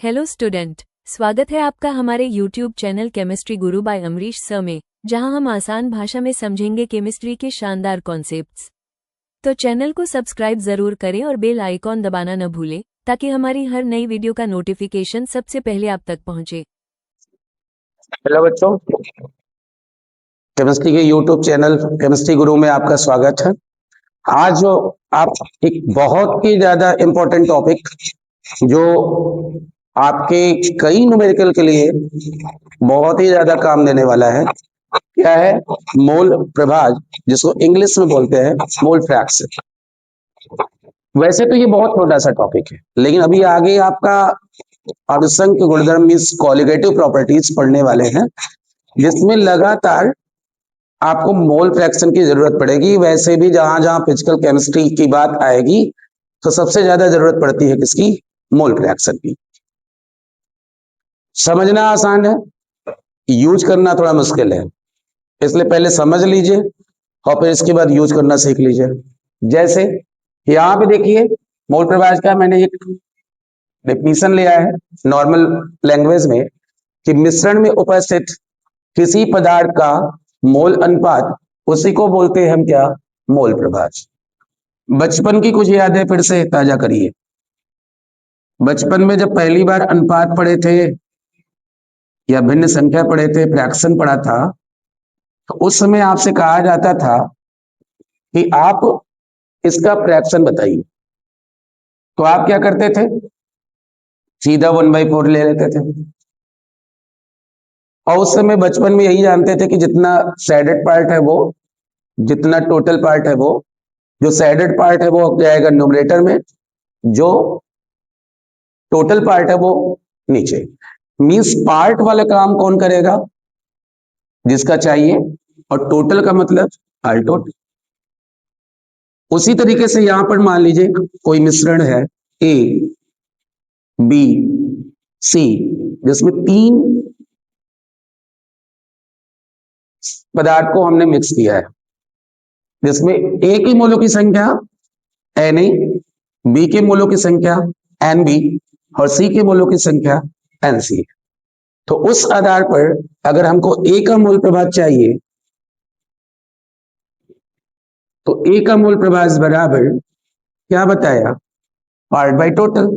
Hello student, स्वागत है आपका हमारे YouTube चैनल केमिस्ट्री गुरु बाय अमरीश सर में, जहां हम आसान भाषा में समझेंगे केमिस्ट्री के शानदार कॉन्सेप्ट्स। तो चैनल को सब्सक्राइब जरूर करें और बेल आइकॉन दबाना न भूलें ताकि हमारी हर नई वीडियो का नोटिफिकेशन सबसे पहले आप तक पहुंचे। हेलो बच्चों, केमिस्ट्री के यूट्यूब चैनल केमिस्ट्री गुरु में आपका स्वागत है। आज जो आप एक बहुत ही ज्यादा इम्पोर्टेंट टॉपिक जो आपके कई न्यूमेरिकल के लिए बहुत ही ज्यादा काम देने वाला है, क्या है? मोल प्रभाज, जिसको इंग्लिश में बोलते हैं मोल फ्रैक्शन। वैसे तो ये बहुत छोटा सा टॉपिक है, लेकिन अभी आगे आपका अर्धसंख्य गुणधर्म मींस कॉलिगेटिव प्रॉपर्टीज पढ़ने वाले हैं, जिसमें लगातार आपको मोल फ्रैक्शन की जरूरत पड़ेगी। वैसे भी जहां जहां फिजिकल केमिस्ट्री की बात आएगी तो सबसे ज्यादा जरूरत पड़ती है किसकी? मोल फ्रैक्शन की। समझना आसान है, यूज करना थोड़ा मुश्किल है, इसलिए पहले समझ लीजिए और फिर इसके बाद यूज करना सीख लीजिए। जैसे यहाँ पे देखिए, मोल प्रभाज का मैंने एक डेफिनेशन लिया है नॉर्मल लैंग्वेज में कि मिश्रण में उपस्थित किसी पदार्थ का मोल अनुपात, उसी को बोलते हैं हम क्या? मोल प्रभाज। बचपन की कुछ यादें फिर से ताजा करिए। बचपन में जब पहली बार अनुपात पढ़े थे या भिन्न संख्या पढ़े थे, फ्रैक्शन पढ़ा था, तो उस समय आपसे कहा जाता था कि आप इसका फ्रैक्शन बताइए। तो आप क्या करते थे? सीधा 1/4 ले लेते थे। और उस समय बचपन में यही जानते थे कि जितना सैडेड पार्ट है वो, जितना टोटल पार्ट है वो, जो सैडेड पार्ट है वो जाएगा न्यूमरेटर में, जो टोटल पार्ट है वो नीचे। मींस पार्ट वाला काम कौन करेगा? जिसका चाहिए, और टोटल का मतलब आल टोटल। उसी तरीके से यहां पर मान लीजिए कोई मिश्रण है ए बी सी, जिसमें 3 पदार्थ को हमने मिक्स किया है, जिसमें ए की मोलों की संख्या Na, बी के मोलों की संख्या Nb और सी के मोलों की संख्या Nc। तो उस आधार पर अगर हमको ए का मोल प्रभाज चाहिए तो ए का मोल प्रभाज बराबर क्या बताया? Part by total.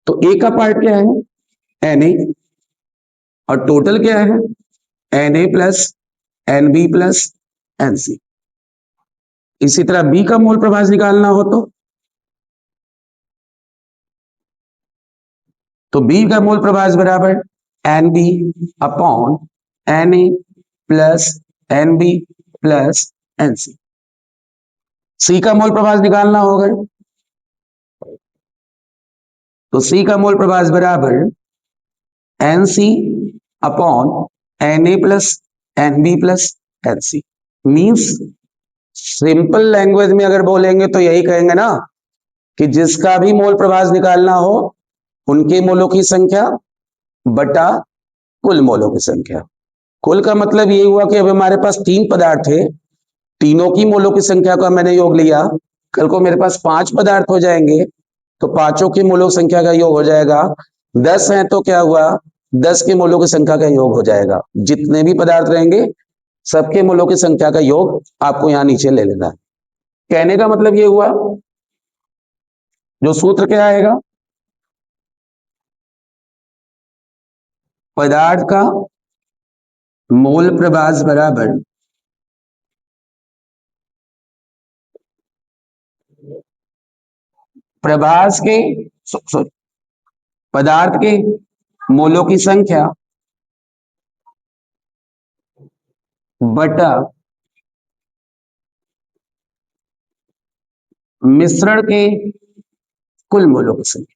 तो ए का पार्ट क्या है? Na, और टोटल क्या है? Na plus Nb plus Nc। इसी तरह बी का मोल प्रभाज निकालना हो तो बी का मोल प्रभाज बराबर Nb upon Na plus Nb plus Nc। सी का मोल प्रभाज निकालना होगा तो सी का मोल प्रभाज बराबर Nc upon Na plus Nb plus Nc। Means simple language में अगर बोलेंगे तो यही कहेंगे ना कि जिसका भी मोल प्रभाज निकालना हो उनके मोलों की संख्या बटा कुल मोलों की संख्या। कुल का मतलब ये हुआ कि अब हमारे पास 3 पदार्थ थे, तीनों की मोलों की संख्या का मैंने योग लिया। कल को मेरे पास 5 पदार्थ हो जाएंगे तो पांचों की मोलों संख्या का योग हो जाएगा। 10 है तो क्या हुआ? 10 के मोलों की संख्या का योग हो जाएगा। जितने भी पदार्थ रहेंगे सबके मोलों की संख्या का योग आपको यहां नीचे ले लेना है। कहने का मतलब ये हुआ, जो सूत्र क्या आएगा? पदार्थ का मोल प्रभाज बराबर प्रभाज के सॉरी पदार्थ के मोलों की संख्या बटा मिश्रण के कुल मोलों की संख्या।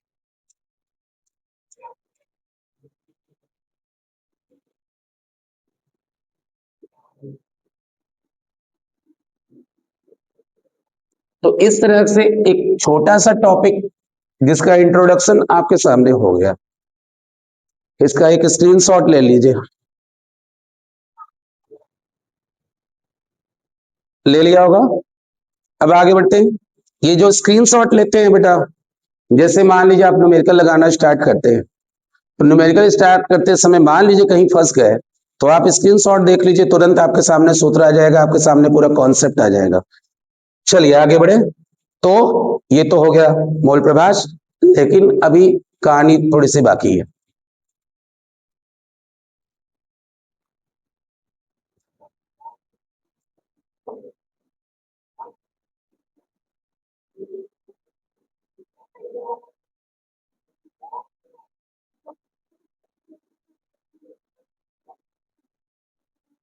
तो इस तरह से एक छोटा सा टॉपिक जिसका इंट्रोडक्शन आपके सामने हो गया, इसका एक स्क्रीनशॉट ले लीजिए। ले लिया होगा। अब आगे बढ़ते हैं। ये जो स्क्रीनशॉट लेते हैं बेटा, जैसे मान लीजिए आप न्यूमेरिकल लगाना स्टार्ट करते हैं, तो न्यूमेरिकल स्टार्ट करते समय मान लीजिए कहीं फंस गए, तो आप स्क्रीनशॉट देख लीजिए, तुरंत आपके सामने सूत्र आ जाएगा, आपके सामने पूरा कॉन्सेप्ट आ जाएगा। चलिए आगे बढ़े। तो ये तो हो गया मोल प्रभाष, लेकिन अभी कहानी थोड़ी सी बाकी है।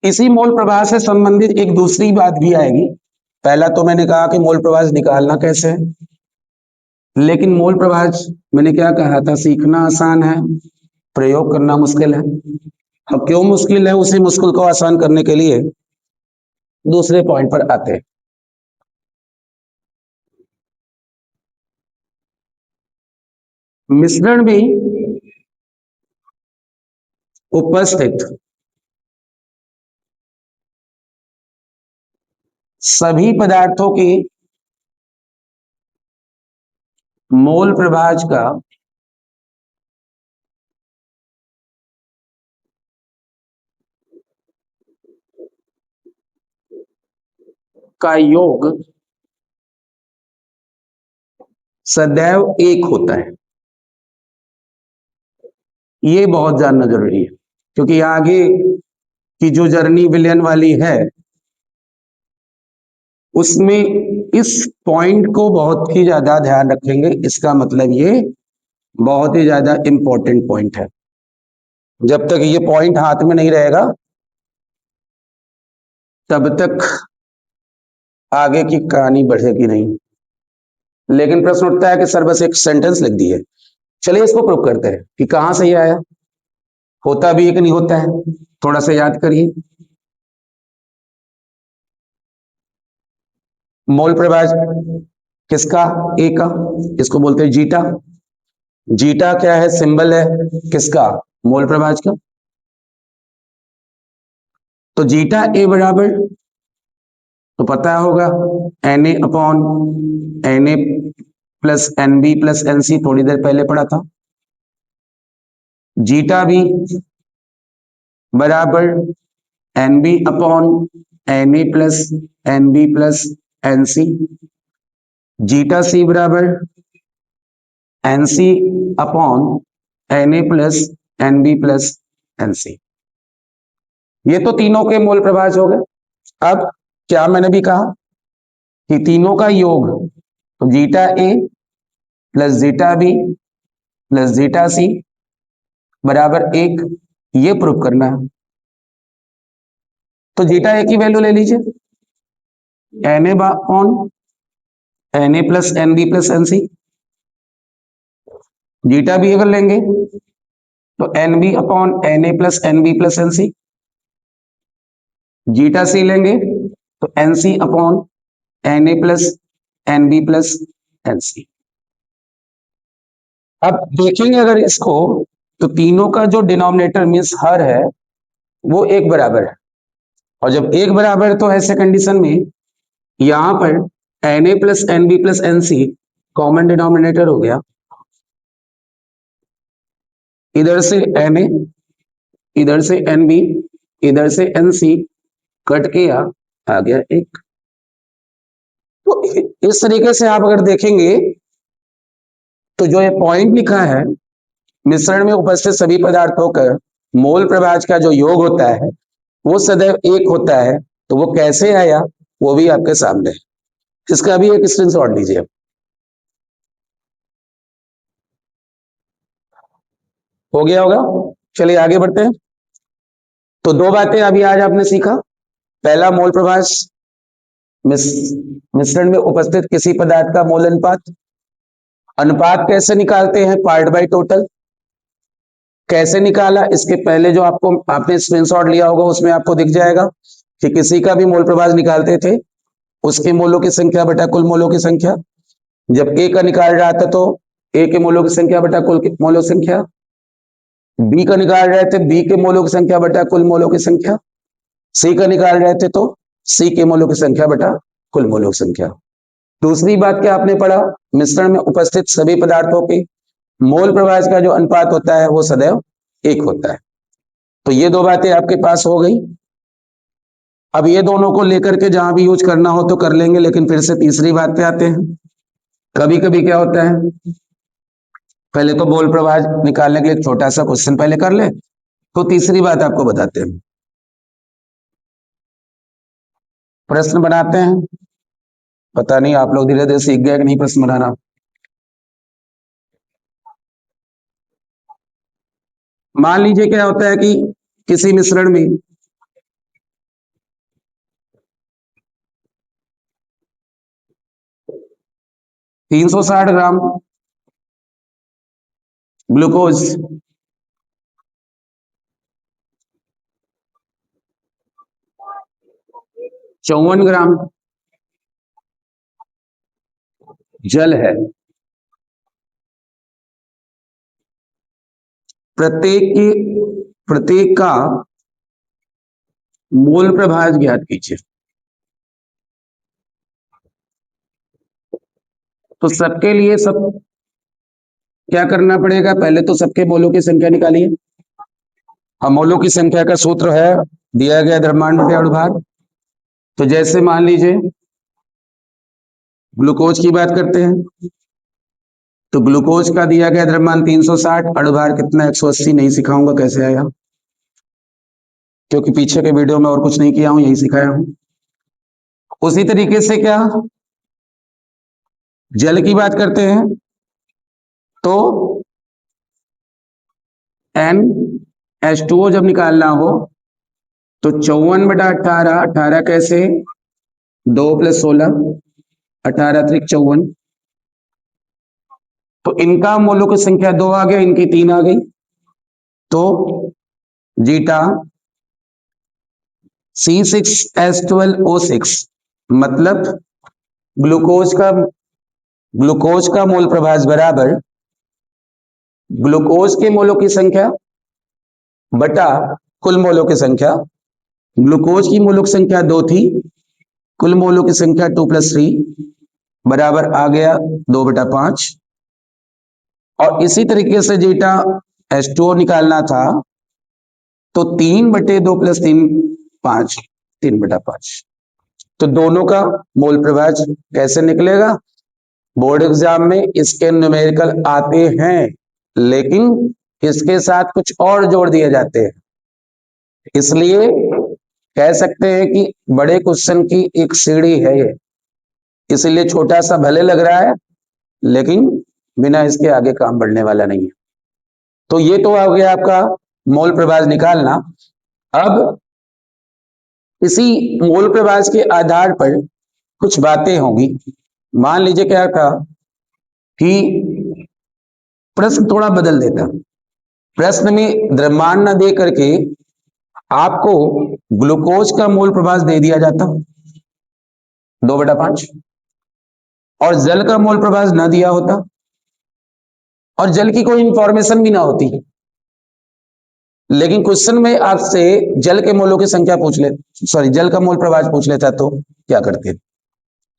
इसी मोल प्रवाह से संबंधित एक दूसरी बात भी आएगी। पहला तो मैंने कहा कि मोल प्रवाह निकालना कैसे है, लेकिन मोल प्रवाह मैंने क्या कहा था, सीखना आसान है, प्रयोग करना मुश्किल है। अब क्यों मुश्किल है, उसी मुश्किल को आसान करने के लिए दूसरे पॉइंट पर आते हैं। मिश्रण में उपस्थित सभी पदार्थों की मोल प्रभाज का योग सदैव एक होता है। ये बहुत जानना जरूरी है, क्योंकि आगे की जो जर्नी विलियन वाली है उसमें इस पॉइंट को बहुत ही ज्यादा ध्यान रखेंगे। इसका मतलब ये बहुत ही ज्यादा इंपॉर्टेंट पॉइंट है। जब तक ये पॉइंट हाथ में नहीं रहेगा तब तक आगे की कहानी बढ़ेगी नहीं। लेकिन प्रश्न उठता है कि सर बस एक सेंटेंस लिख दी है। चलिए इसको प्रूव करते हैं कि कहां से ये आया, होता भी है कि नहीं होता है। थोड़ा सा याद करिए। मोल प्रभाज किसका, ए का, इसको बोलते हैं जीटा। जीटा क्या है, सिंबल है किसका, मोल प्रभाज का। तो जीटा ए बराबर तो पता होगा n A upon n A plus N B plus N C, थोड़ी देर पहले पढ़ा था। जीटा बी बराबर n B upon n A plus N B plus N C. Zeta C बराबर n C upon n A plus N B plus N C. ये तो तीनों के मोल प्रभाज हो गए। अब क्या मैंने भी कहा कि तीनों का योग, तो zeta A plus zeta B plus zeta C बराबर एक, ये प्रूव करना है। तो जीटा ए की वैल्यू ले लीजिए n A upon n A plus N B plus N C. Zeta B अगर लेंगे तो n B upon n A plus N B plus N C. Zeta C लेंगे तो n C upon n A plus N B plus N C. अब देखेंगे अगर इसको, तो तीनों का जो डिनोमिनेटर मीन्स हर है वो एक बराबर है। और जब एक बराबर है तो ऐसे कंडीशन में यहां पर N A plus N B plus N C common denominator हो गया। इधर से एन ए, इधर से एन बी, इधर से एन सी कट के आ गया एक। तो इस तरीके से आप अगर देखेंगे तो जो ये पॉइंट लिखा है, मिश्रण में उपस्थित सभी पदार्थों का मोल प्रभाज का जो योग होता है वो सदैव एक होता है। तो वो कैसे आया वो भी आपके सामने है। इसका भी एक स्क्रीनशॉट लीजिए। हो गया होगा। चलिए आगे बढ़ते हैं। तो दो बातें अभी आज आपने सीखा। पहला, मोल प्रभाज मिश्रण में उपस्थित किसी पदार्थ का मोल अनुपात। अनुपात कैसे निकालते हैं, पार्ट बाय टोटल। कैसे निकाला, इसके पहले जो आपको आपने स्क्रीनशॉट लिया होगा उसमें आपको दिख जाएगा कि किसी का भी मोल प्रभाज निकालते थे उसके मोलों की संख्या बटा कुल मोलों की संख्या। जब ए का निकाल रहा था तो ए के मोलों की संख्या बटा कुल मोलों की संख्या। बी का निकाल रहे थे बी के मोलों की संख्या बटा कुल मोलों की संख्या। सी का निकाल रहे थे तो सी के मोलों की संख्या बटा कुल मोलों की संख्या। दूसरी बात क्या आपने पढ़ा, मिश्रण में उपस्थित सभी पदार्थों के मोल प्रभाज का जो अनुपात होता है वो सदैव 1 होता है। तो ये दो बातें आपके पास हो गई। अब ये दोनों को लेकर के जहां भी यूज करना हो तो कर लेंगे, लेकिन फिर से तीसरी बात पे आते हैं। कभी कभी क्या होता है, पहले तो मोल प्रभाज निकालने के लिए छोटा सा क्वेश्चन पहले कर ले, तो तीसरी बात आपको बताते हैं। प्रश्न बनाते हैं, पता नहीं आप लोग धीरे धीरे सीख गए कि नहीं प्रश्न बनाना। मान लीजिए क्या होता है कि किसी मिश्रण में 360 ग्राम ग्लूकोज, 54 ग्राम जल है। प्रत्येक का मोल प्रभाज ज्ञात कीजिए। तो सबके लिए सब क्या करना पड़ेगा, पहले तो सबके मोलों की संख्या निकालिए। अब मोलों की संख्या का सूत्र है दिया गया द्रव्यमान बटे अणुभार। तो जैसे मान लीजिए ग्लूकोज की बात करते हैं, तो ग्लूकोज का दिया गया द्रव्यमान 360, अणुभार कितना 180, नहीं सिखाऊंगा कैसे आया, क्योंकि पीछे के वीडियो में और कुछ नहीं किया हूं, यही सिखाया हूं। उसी तरीके से क्या जल की बात करते हैं, तो NH2O जब निकालना हो तो 54/18, 18 कैसे 2 + 16, 18 × 54, तो इनका मोलों की संख्या 2 आ गया, इनकी 3 आ गई, तो जीटा C6H12O6 मतलब ग्लूकोज का मोल प्रभाज बराबर ग्लूकोज के मोलों की संख्या बटा कुल मोलों की संख्या। ग्लूकोज की मोलों की संख्या 2 थी, कुल मोलों की संख्या 2 + 3 बराबर आ गया 2/5। और इसी तरीके से जीटा H2O निकालना था, तो 3/2 + 3 5, 3/5। तो दोनों का मोल प्रभाज कैसे निकलेगा, बोर्ड एग्जाम में इसके न्यूमेरिकल आते हैं, लेकिन इसके साथ कुछ और जोड़ दिए जाते हैं, इसलिए कह सकते हैं कि बड़े क्वेश्चन की एक सीढ़ी है ये। इसलिए छोटा सा भले लग रहा है, लेकिन बिना इसके आगे काम बढ़ने वाला नहीं है। तो ये तो हो गया आपका मोल प्रभाज निकालना। अब इसी मोल प्रभाज के आधार पर कुछ बातें होंगी। मान लीजिए क्या था कि प्रश्न थोड़ा बदल देता, प्रश्न में द्रव्यमान न दे करके आपको ग्लूकोज का मोल प्रभाज दे दिया जाता 2/5, और जल का मोल प्रभाज न दिया होता, और जल की कोई इंफॉर्मेशन भी ना होती, लेकिन क्वेश्चन में आपसे जल के मोलों की संख्या पूछ ले, सॉरी जल का मोल प्रभाज पूछ लेता, तो क्या करते।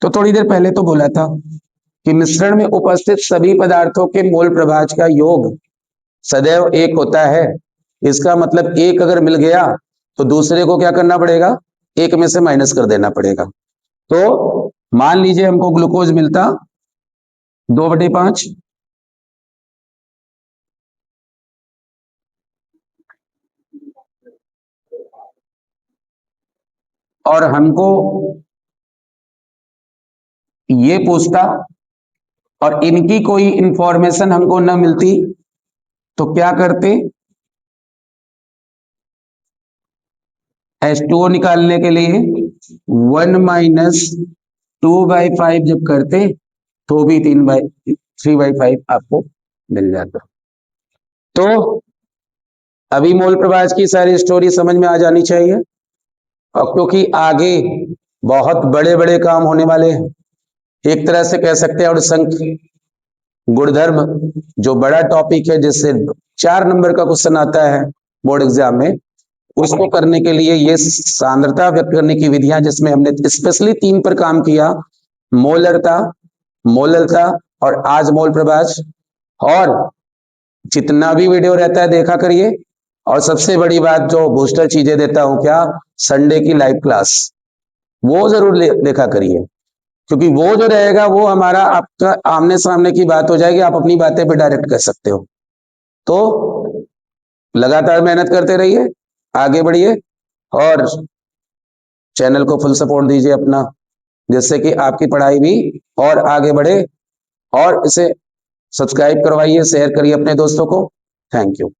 तो थोड़ी देर पहले तो बोला था कि मिश्रण में उपस्थित सभी पदार्थों के मोल प्रभाज का योग सदैव 1 होता है। इसका मतलब 1 अगर मिल गया तो दूसरे को क्या करना पड़ेगा, 1 में से माइनस कर देना पड़ेगा। तो मान लीजिए हमको ग्लूकोज मिलता 2/5, और हमको ये पूछता और इनकी कोई इंफॉर्मेशन हमको न मिलती, तो क्या करते, H2O निकालने के लिए 1 - 2/5 जब करते तो भी 3/5 आपको मिल जाता। तो अभी मोल प्रभाज की सारी स्टोरी समझ में आ जानी चाहिए, और क्योंकि आगे बहुत बड़े बड़े काम होने वाले हैं, एक तरह से कह सकते हैं, और संख्य गुणधर्म जो बड़ा टॉपिक है, जिससे 4 नंबर का क्वेश्चन आता है बोर्ड एग्जाम में, उसको करने के लिए ये सांद्रता व्यक्त करने की विधियां, जिसमें हमने स्पेशली 3 पर काम किया, मोलरता, मोलरता और आज मोल प्रभाज। और जितना भी वीडियो रहता है देखा करिए। और सबसे बड़ी बात जो बूस्टर चीजें देता हूं, क्या, संडे की लाइव क्लास, वो जरूर देखा करिए, क्योंकि वो जो रहेगा वो हमारा आपका आमने सामने की बात हो जाएगी, आप अपनी बातें भी डायरेक्ट कर सकते हो। तो लगातार मेहनत करते रहिए, आगे बढ़िए और चैनल को फुल सपोर्ट दीजिए अपना, जिससे कि आपकी पढ़ाई भी और आगे बढ़े। और इसे सब्सक्राइब करवाइए, शेयर करिए अपने दोस्तों को। Thank you.